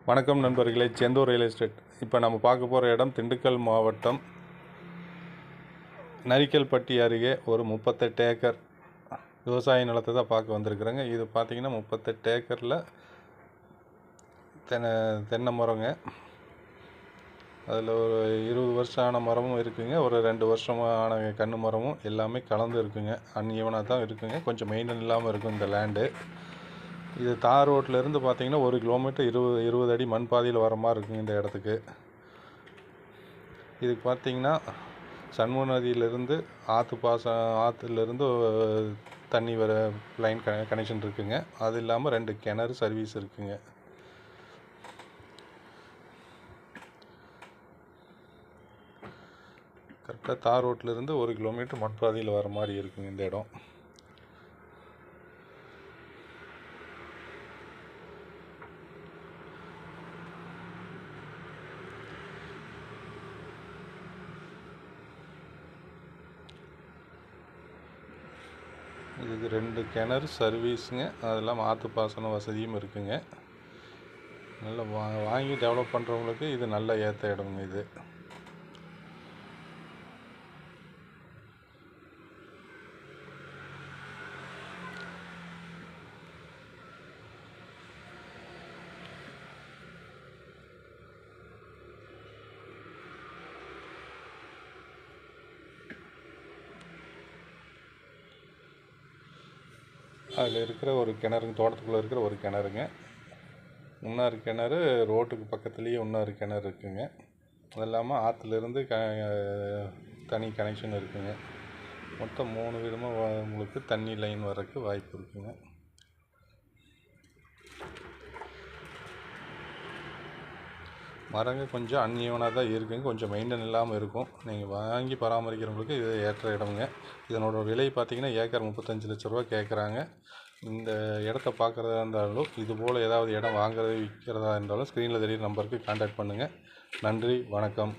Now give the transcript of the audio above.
வணக்கம் நண்பர்களே, Senthur real estate. இப்போ நம்ம பார்க்க போகிற இடம் திண்டுக்கல் மாவட்டம் நரிக்கல்பட்டி அருகே ஒரு 38 ஏக்கர் விவசாய நிலத்தை தான் பார்க்க வந்திருக்குறேங்க. இது பார்த்திங்கன்னா 38 ஏக்கரில் தென்னை மரங்க. அதில் ஒரு 20 வருஷம் ஆன மரமும் இருக்குங்க, ஒரு 2 வருஷமான கன்று மரமும் எல்லாமே கலந்து இருக்குங்க. அன்ஈவனாக தான் இருக்குங்க, கொஞ்சம் மெயின்டைன் இல்லாமல் இருக்கும் இந்த லேண்டு. இது தார் ரோட்டிலேருந்து பார்த்திங்கன்னா 1 கிலோமீட்டர் 20 அடி மண் பாதையில் வர மாதிரி இருக்குங்க இந்த இடத்துக்கு. இதுக்கு பார்த்திங்கன்னா சண்முக நதியிலேருந்து ஆற்றுலேருந்து தண்ணி வர லைன் கனெக்ஷன் இருக்குங்க. அது இல்லாமல் 2 கிணறு சர்வீஸ் இருக்குங்க. கரெக்டாக தார் ரோட்டிலேருந்து 1 கிலோமீட்டர் மண் பாதையில் வர மாதிரி இருக்குங்க இந்த இடம். இதுக்கு 2 கிணறு சர்வீஸுங்க, அது இல்லாமல் ஆற்று பாசன வசதியும் இருக்குங்க. நல்லா வாங்கி டெவலப் பண்ணுறவங்களுக்கு இது நல்ல ஏற்ற இடமுங்க இது. அதில் இருக்கிற ஒரு கிணறுங்க, தோட்டத்துக்குள்ளே இருக்கிற ஒரு கிணறுங்க. இன்னொரு கிணறு ரோட்டுக்கு பக்கத்துலேயே இன்னொரு கிணறு இருக்குங்க. அது இல்லாமல் ஆற்றுலேருந்து தனி கனெக்ஷன் இருக்குங்க. மொத்தம் 3 விதமாக உங்களுக்கு தண்ணி லைன் வர்றதுக்கு வாய்ப்பு இருக்குங்க. மரங்க கொஞ்சம் அன்ஈவனாக தான் இருக்குங்க, கொஞ்சம் மெயின்டைன் இல்லாமல் இருக்கும். நீங்கள் வாங்கி பராமரிக்கிறவங்களுக்கு இது ஏற்ற இடமுங்க. இதனோட விலை பார்த்திங்கன்னா ஏக்கர் 35 லட்ச ரூபா கேட்குறாங்க. இந்த இடத்த பார்க்குறதா இருந்தாலும், இதுபோல் ஏதாவது இடம் வாங்குறது விற்கிறதா இருந்தாலும் ஸ்க்ரீனில் தெரியுற நம்பருக்கு கான்டாக்ட் பண்ணுங்கள். நன்றி, வணக்கம்.